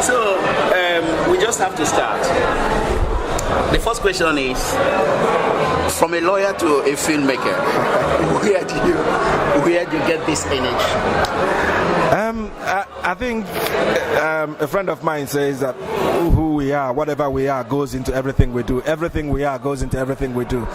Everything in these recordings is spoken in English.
So we just have to start. The first question is, from a lawyer to a filmmaker, where do you get this energy? I think a friend of mine says that who we are, whatever we are, goes into everything we do. Everything we are goes into everything we do.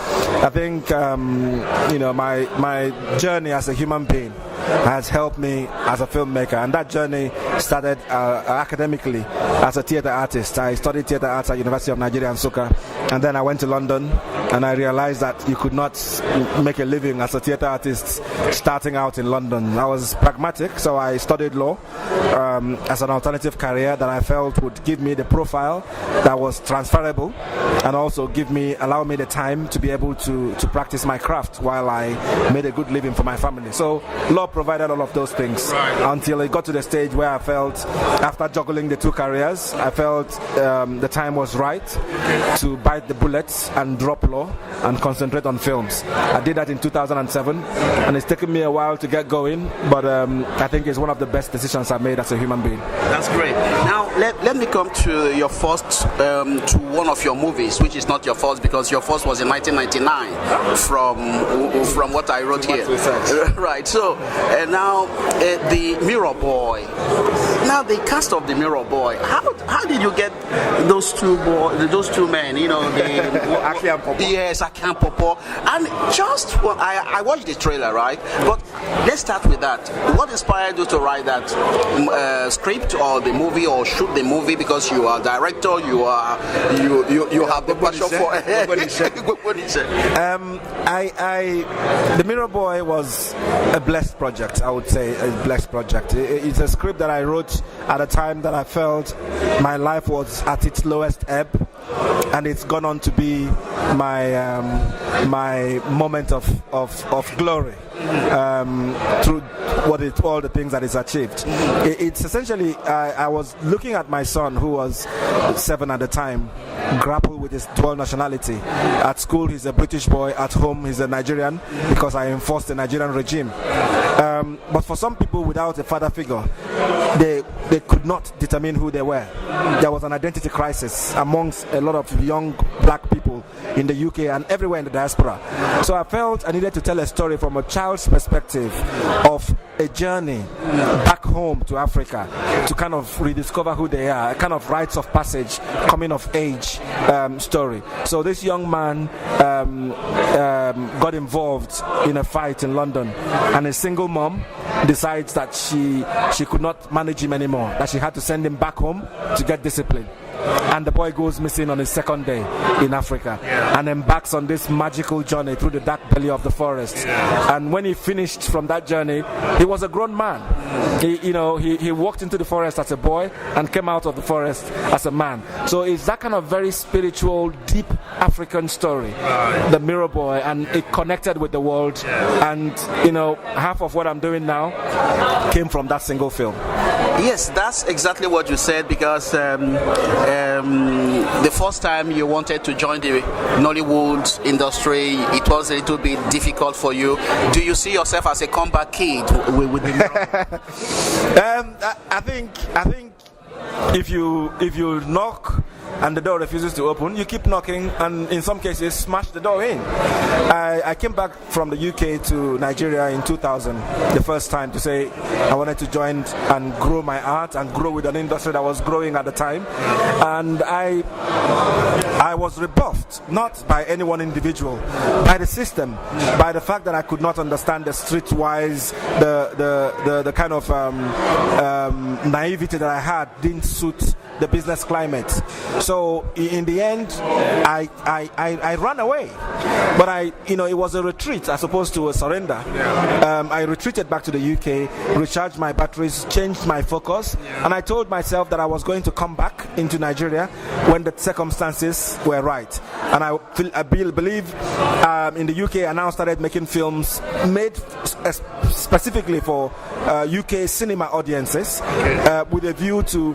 I think my journey as a human being has helped me as a filmmaker, and that journey started academically as a theatre artist. I studied theatre arts at University of Nigeria and Nsukka, and then I went to London, and I realized that you could not make a living as a theatre artist starting out in London. I was pragmatic, so I studied law as an alternative career that I felt would give me the profile that was transferable, and also allow me the time to be able to practice my craft while I made a good living for my family. So law provided all of those things until it got to the stage where I felt, after juggling the two careers, I felt the time was right to bite the bullets and drop law and concentrate on films. I did that in 2007, and it's taken me a while to get going, but I think it's one of the best decisions I've made as a human being. That's great. Now let me come to your first, to one of your movies, which is not your first, because your first was in 1999 from what I wrote here. Right. So now the Mirror Boy. Now the cast of the Mirror Boy. How did you get those two men? You know, Aki and Popo. Yes, Aki and Popo. And just I watched the trailer, right? But let's start with that. What inspired you to write that script or the movie or shoot the movie? Because you are director, you have the passion for The Mirror Boy was a blessed project, I would say, a blessed project. It's a script that I wrote at a time that I felt my life was at its lowest ebb, and it's gone on to be my moment of glory through all the things that it's achieved. It's essentially, I was looking at my son, who was 7 at the time, grapple with his dual nationality. At school he's a British boy, at home he's a Nigerian, because I enforced the Nigerian regime. But for some people without a father figure, they could not determine who they were. There was an identity crisis amongst a lot of young black people in the UK and everywhere in the diaspora. So I felt I needed to tell a story from a child's perspective of a journey back home to Africa to kind of rediscover who they are, a kind of rites of passage, coming of age story. So this young man got involved in a fight in London, and a single mom decides that she could not manage him anymore, that she had to send him back home to get discipline. And the boy goes missing on his second day in Africa, and embarks on this magical journey through the dark belly of the forest. And when he finished from that journey, he was a grown man. He walked into the forest as a boy and came out of the forest as a man. So it's that kind of very spiritual, deep African story, the Mirror Boy, and it connected with the world. And half of what I'm doing now came from that single film. Yes, that's exactly what you said, because the first time you wanted to join the Nollywood industry, it was a little bit difficult for you. Do you see yourself as a comeback kid with the Mirror? I think if you knock and the door refuses to open, you keep knocking, and in some cases smash the door in. I came back from the UK to Nigeria in 2000, the first time, to say I wanted to join and grow my art and grow with an industry that was growing at the time. And I was rebuffed, not by any one individual, by the system, by the fact that I could not understand the streetwise, the kind of naivety that I had didn't suit the business climate. So in the end, I ran away, but it was a retreat as opposed to a surrender. I retreated back to the UK, recharged my batteries, changed my focus, and I told myself that I was going to come back into Nigeria when the circumstances were right. And I believe in the UK I now started making films made specifically for UK cinema audiences, with a view to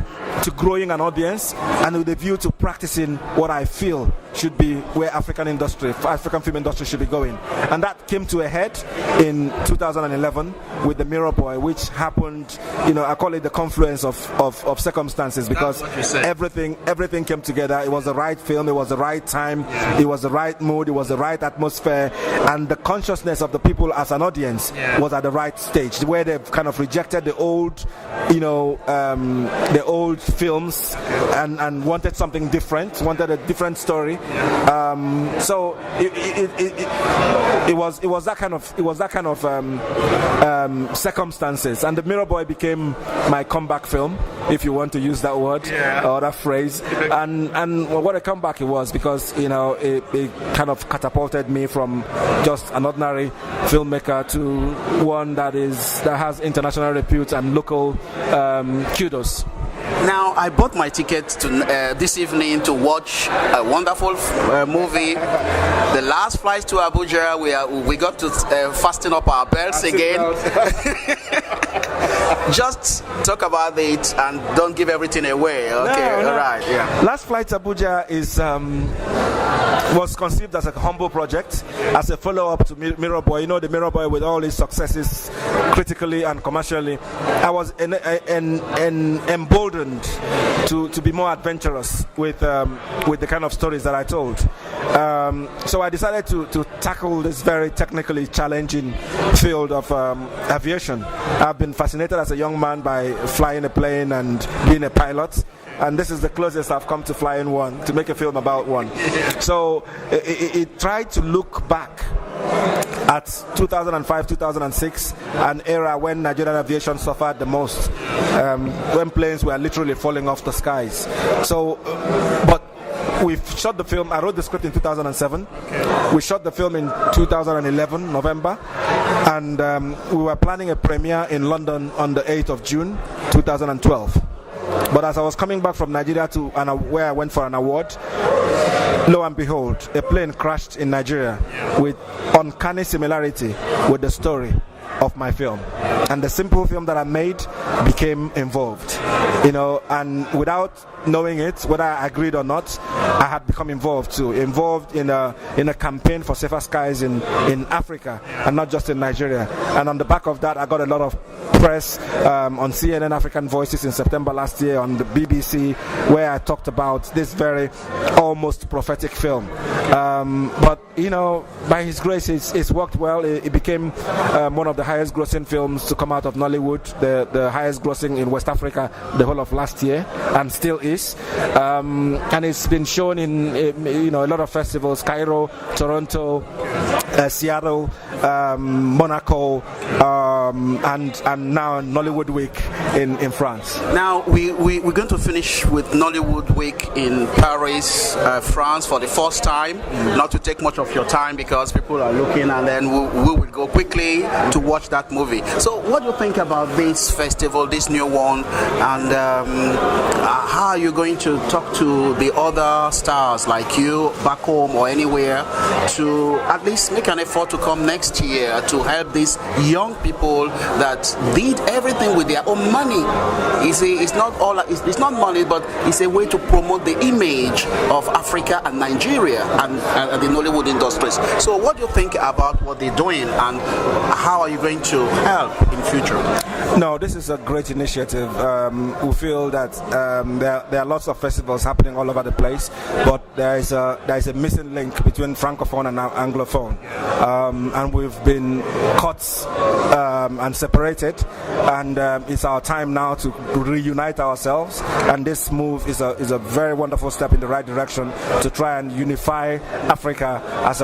growing an audience and with a view to practicing what I feel should be where African film industry should be going. And that came to a head in 2011 with The Mirror Boy, which happened, I call it the confluence of circumstances, because everything came together. It was the right film, it was the right time, it was the right mood, it was the right atmosphere, and the consciousness of the people as an audience was at the right stage, where they've kind of rejected the old, the old films and wanted something different, wanted a different story. So it was that kind of circumstances, and The Mirror Boy became my comeback film, if you want to use that word or that phrase. And what a comeback it was, because it kind of catapulted me from just an ordinary filmmaker to one that has international repute and local kudos. Now, I bought my ticket to this evening to watch a wonderful movie. The last flight to Abuja, we got to fasten up our belts again. Just talk about it and don't give everything away. Okay, no. Right. Yeah. Last Flight to Abuja was conceived as a humble project, as a follow-up to Mirror Boy. The Mirror Boy, with all its successes critically and commercially, I was emboldened to be more adventurous with the kind of stories that I told. So I decided to tackle this very technically challenging field of aviation. I've been fascinated as a young man by flying a plane and being a pilot, and this is the closest I've come to flying one, to make a film about one. So it tried to look back at 2005, 2006, an era when Nigerian aviation suffered the most, when planes were literally falling off the skies. So, but we've shot the film. I wrote the script in 2007. We shot the film in 2011, November, and we were planning a premiere in London on the 8th of June, 2012. But as I was coming back from Nigeria to where I went for an award, lo and behold, a plane crashed in Nigeria with uncanny similarity with the story of my film. And the simple film that I made became involved, and without knowing it, whether I agreed or not, I had become involved in a campaign for safer skies in Africa, and not just in Nigeria. And on the back of that, I got a lot of press on CNN African Voices in September last year, on the BBC, where I talked about this very almost prophetic film. But by His grace, it's worked well. It became one of the highest grossing films to come out of Nollywood, the highest grossing in West Africa the whole of last year, and still is. And it's been shown in a lot of festivals: Cairo, Toronto, Seattle, Monaco, and now Nollywood Week in France. Now we're going to finish with Nollywood Week in Paris, France, for the first time. Not to take much of your time, because people are looking, and then we will go quickly to watch that movie. So what do you think about this festival, this new one, and how are you going to talk to the other stars like you back home or anywhere to at least make an effort to come next year to help these young people that did everything with their own money? It's not money, but it's a way to promote the image of Africa and Nigeria and the Nollywood industries. So what do you think about what they're doing, and how are you going to help in future? No, this is a great initiative. We feel that there are lots of festivals happening all over the place, but there is a missing link between Francophone and Anglophone, and we've been cut and separated, and it's our time now to reunite ourselves. And this move is a very wonderful step in the right direction to try and unify Africa as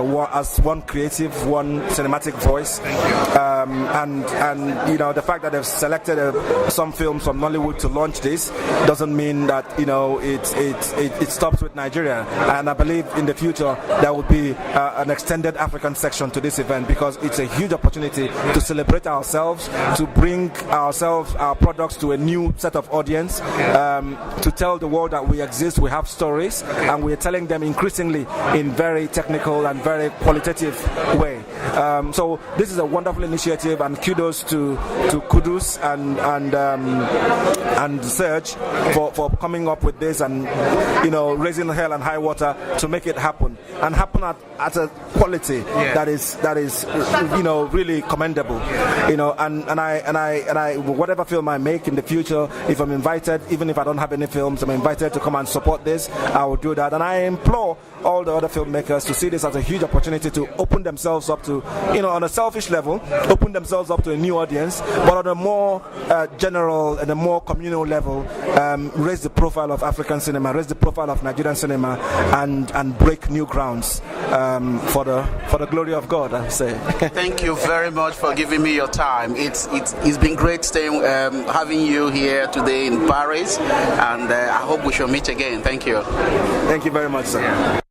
one creative, one cinematic voice. And the fact that they've selected some films from Nollywood to launch this doesn't mean that it stops with Nigeria. And I believe in the future there will be an extended African section to this event, because it's a huge opportunity to celebrate ourselves, to bring our products to a new set of audience, to tell the world that we exist, we have stories, and we're telling them increasingly in very technical and very qualitative way. So this is a wonderful initiative, and kudos to Kudus and Serge for coming up with this, and raising hell and high water to make it happen, and happen at a quality that is really commendable. And I whatever film I make in the future, if I'm invited, even if I don't have any films, I'm invited to come and support this, I will do that. And I implore all the other filmmakers to see this as a huge opportunity to open themselves up to, on a selfish level, open themselves up to a new audience, but on a more general and a more communal level, raise the profile of African cinema, raise the profile of Nigerian cinema, and break new grounds for the glory of God, I say. Thank you very much for giving me your time. It's been great having you here today in Paris, and I hope we shall meet again. Thank you. Thank you very much, sir.